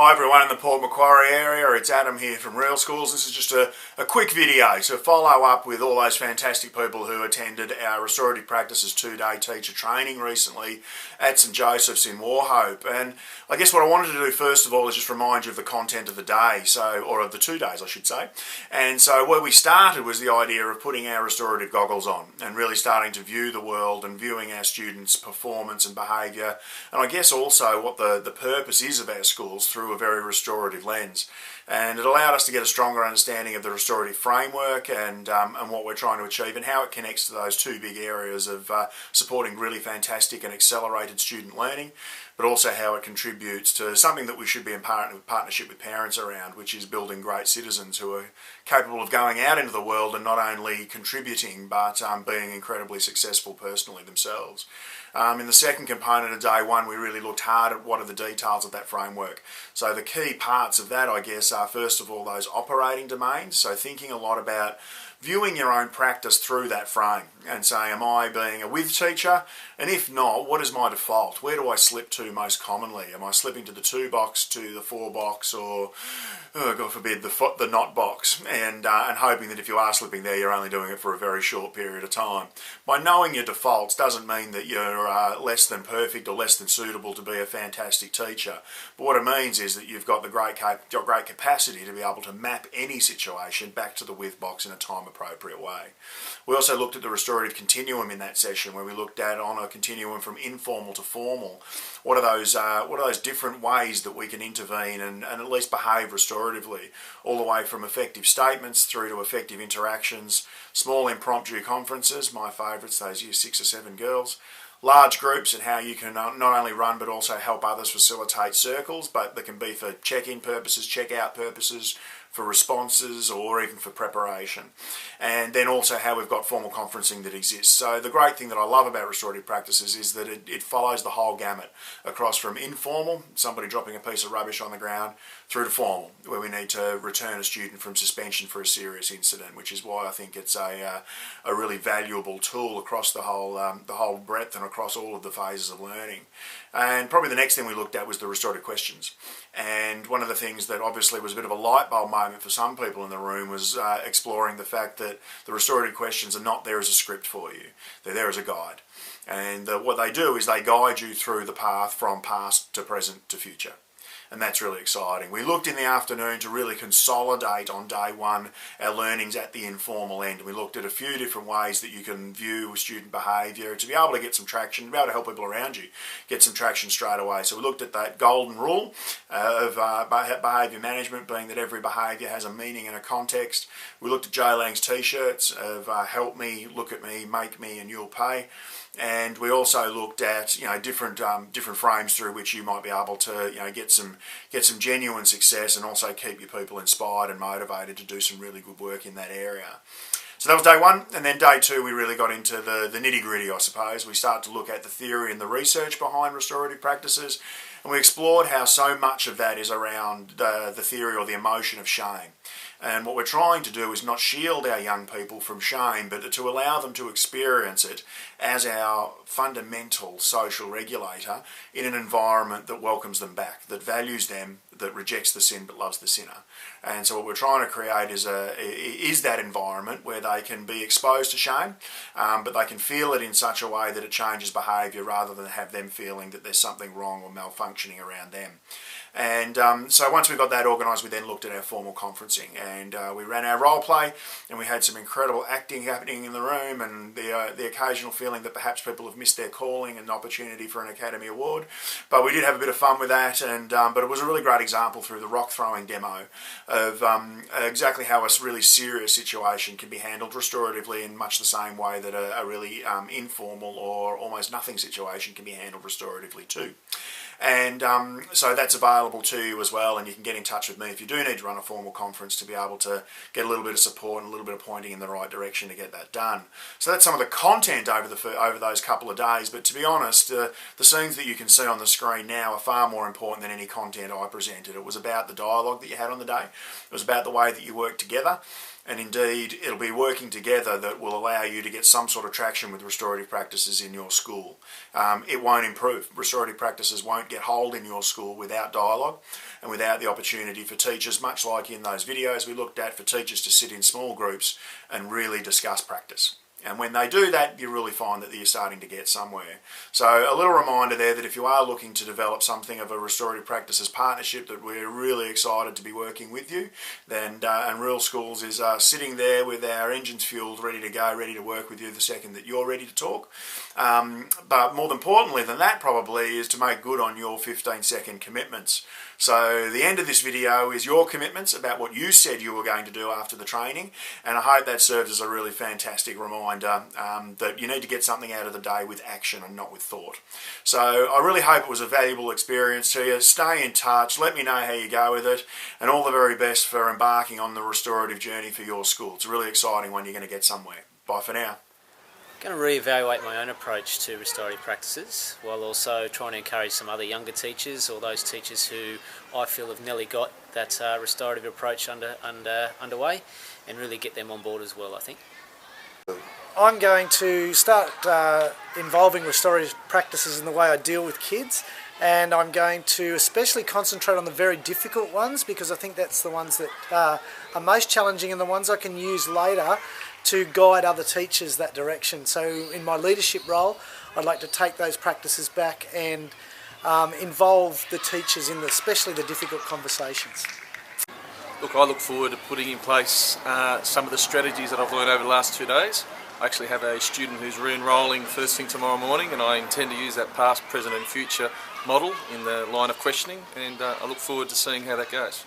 Hi everyone in the Port Macquarie area, it's Adam here from Real Schools. This is just a quick video to follow up with all those fantastic people who attended our Restorative Practices 2-day teacher training recently at St.Joseph's in Wauchope. And I guess what I wanted to do first of all is just remind you of the content of the day, or of the 2 days I should say. And so where we started was the idea of putting our restorative goggles on and really starting to view the world and viewing our students' performance and behaviour, and I guess also what the purpose is of our schools through a very restorative lens. And it allowed us to get a stronger understanding of the restorative framework and what we're trying to achieve and how it connects to those two big areas of supporting really fantastic and accelerated student learning, but also how it contributes to something that we should be in partnership with parents around, which is building great citizens who are capable of going out into the world and not only contributing but being incredibly successful personally themselves. In the second component of day one, we really looked hard at what are the details of that framework. So the key parts of that, I guess, are first of all those operating domains. So thinking a lot about viewing your own practice through that frame and saying, am I being a with teacher? And if not, what is my default? Where do I slip to most commonly? Am I slipping to the 2 box, to the 4 box, or, oh, God forbid, the not box? And hoping that if you are slipping there, you're only doing it for a very short period of time. By knowing your defaults doesn't mean that you're less than perfect or less than suitable to be a fantastic teacher. But what it means is that you've got the great capacity to be able to map any situation back to the with box in a time-appropriate way. We also looked at the restorative continuum in that session, where we looked at on a continuum from informal to formal. What are those different ways that we can intervene and at least behave restoratively, all the way from effective statements through to effective interactions, small impromptu conferences, my favourites, those year 6 or 7 girls, large groups and how you can not only run but also help others facilitate circles, but they can be for check-in purposes, check-out purposes, for responses, or even for preparation. And then also how we've got formal conferencing that exists. So the great thing that I love about restorative practices is that it follows the whole gamut across from informal, somebody dropping a piece of rubbish on the ground, through to formal, where we need to return a student from suspension for a serious incident, which is why I think it's a really valuable tool across the whole breadth and across all of the phases of learning. And probably the next thing we looked at was the restorative questions. And one of the things that obviously was a bit of a light bulb moment for some people in the room was exploring the fact that the restorative questions are not there as a script for you. They're there as a guide. And what they do is they guide you through the path from past to present to future. And that's really exciting. We looked in the afternoon to really consolidate on day one our learnings at the informal end. We looked at a few different ways that you can view student behaviour to be able to get some traction, to be able to help people around you get some traction straight away. So we looked at that golden rule of behaviour management, being that every behaviour has a meaning and a context. We looked at Joe Lang's t-shirts of help me, look at me, make me, and you'll pay. And we also looked at different frames through which you might be able to get some genuine success and also keep your people inspired and motivated to do some really good work in that area. So that was day one, and then day two we really got into the nitty-gritty, I suppose. We started to look at the theory and the research behind restorative practices, and we explored how so much of that is around the theory or the emotion of shame. And what we're trying to do is not shield our young people from shame, but to allow them to experience it as our fundamental social regulator in an environment that welcomes them back, that values them, that rejects the sin but loves the sinner. And so what we're trying to create is that environment where they can be exposed to shame, but they can feel it in such a way that it changes behaviour rather than have them feeling that there's something wrong or malfunctioning around them. And so once we got that organised, we then looked at our formal conferencing, and we ran our role play, and we had some incredible acting happening in the room, and the occasional feeling that perhaps people have missed their calling and opportunity for an Academy Award. But we did have a bit of fun with that, and but it was a really great example through the rock throwing demo of exactly how a really serious situation can be handled restoratively in much the same way that a really informal or almost nothing situation can be handled restoratively too. And so that's available to you as well, and you can get in touch with me if you do need to run a formal conference to be able to get a little bit of support and a little bit of pointing in the right direction to get that done. So that's some of the content over those couple of days, but to be honest, the scenes that you can see on the screen now are far more important than any content I presented. It was about the dialogue that you had on the day. It was about the way that you worked together. And indeed, it'll be working together that will allow you to get some sort of traction with restorative practices in your school. It won't improve. Restorative practices won't get hold in your school without dialogue and without the opportunity for teachers, much like in those videos we looked at, for teachers to sit in small groups and really discuss practice. And when they do that, you really find that you're starting to get somewhere. So a little reminder there that if you are looking to develop something of a restorative practices partnership, that we're really excited to be working with you. Then and Real Schools is sitting there with our engines fueled, ready to go, ready to work with you the second that you're ready to talk. But more importantly than that probably is to make good on your 15-second commitments. So the end of this video is your commitments about what you said you were going to do after the training, and I hope that serves as a really fantastic reminder that you need to get something out of the day with action and not with thought. So I really hope it was a valuable experience to you. Stay in touch, let me know how you go with it, and all the very best for embarking on the restorative journey for your school. It's a really exciting one. You're going to get somewhere. Bye for now. I'm going to re-evaluate my own approach to restorative practices, while also trying to encourage some other younger teachers, or those teachers who I feel have nearly got that restorative approach underway, and really get them on board as well, I think. I'm going to start involving restorative practices in the way I deal with kids, and I'm going to especially concentrate on the very difficult ones, because I think that's the ones that are most challenging and the ones I can use later to guide other teachers that direction. So in my leadership role, I'd like to take those practices back and involve the teachers in especially the difficult conversations. Look, I look forward to putting in place some of the strategies that I've learned over the last 2 days. I actually have a student who's re-enrolling first thing tomorrow morning, and I intend to use that past, present and future model in the line of questioning, and I look forward to seeing how that goes.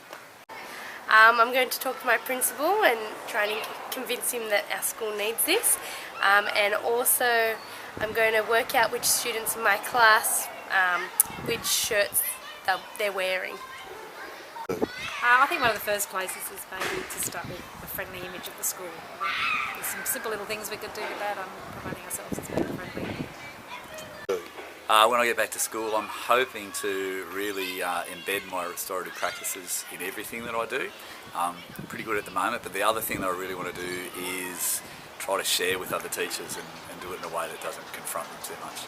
I'm going to talk to my principal and try and convince him that our school needs this, and also I'm going to work out which students in my class, which shirts they're wearing. I think one of the first places is maybe to start with a friendly image of the school. There's some simple little things we could do with that on promoting ourselves as being friendly. When I get back to school, I'm hoping to really embed my restorative practices in everything that I do. I'm pretty good at the moment, but the other thing that I really want to do is try to share with other teachers and do it in a way that doesn't confront them too much.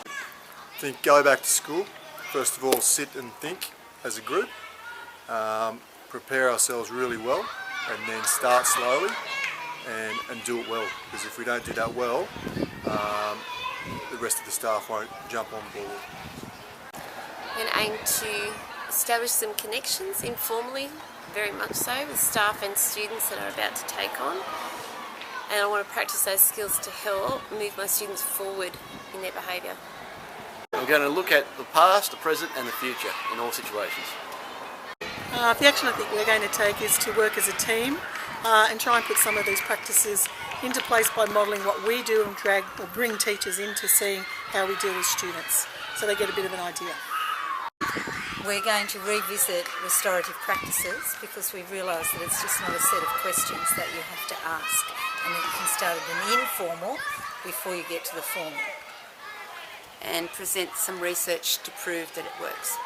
I think go back to school. First of all, sit and think as a group. Prepare ourselves really well, and then start slowly and do it well, because if we don't do that well, the rest of the staff won't jump on board. And aim to establish some connections informally, very much so, with staff and students that are about to take on. And I want to practice those skills to help move my students forward in their behaviour. I'm going to look at the past, the present and the future in all situations. The action I think we're going to take is to work as a team and try and put some of these practices into place by modelling what we do and bring teachers into seeing how we deal with students, so they get a bit of an idea. We're going to revisit restorative practices because we realise that it's just not a set of questions that you have to ask, and that you can start at an informal before you get to the formal. And present some research to prove that it works.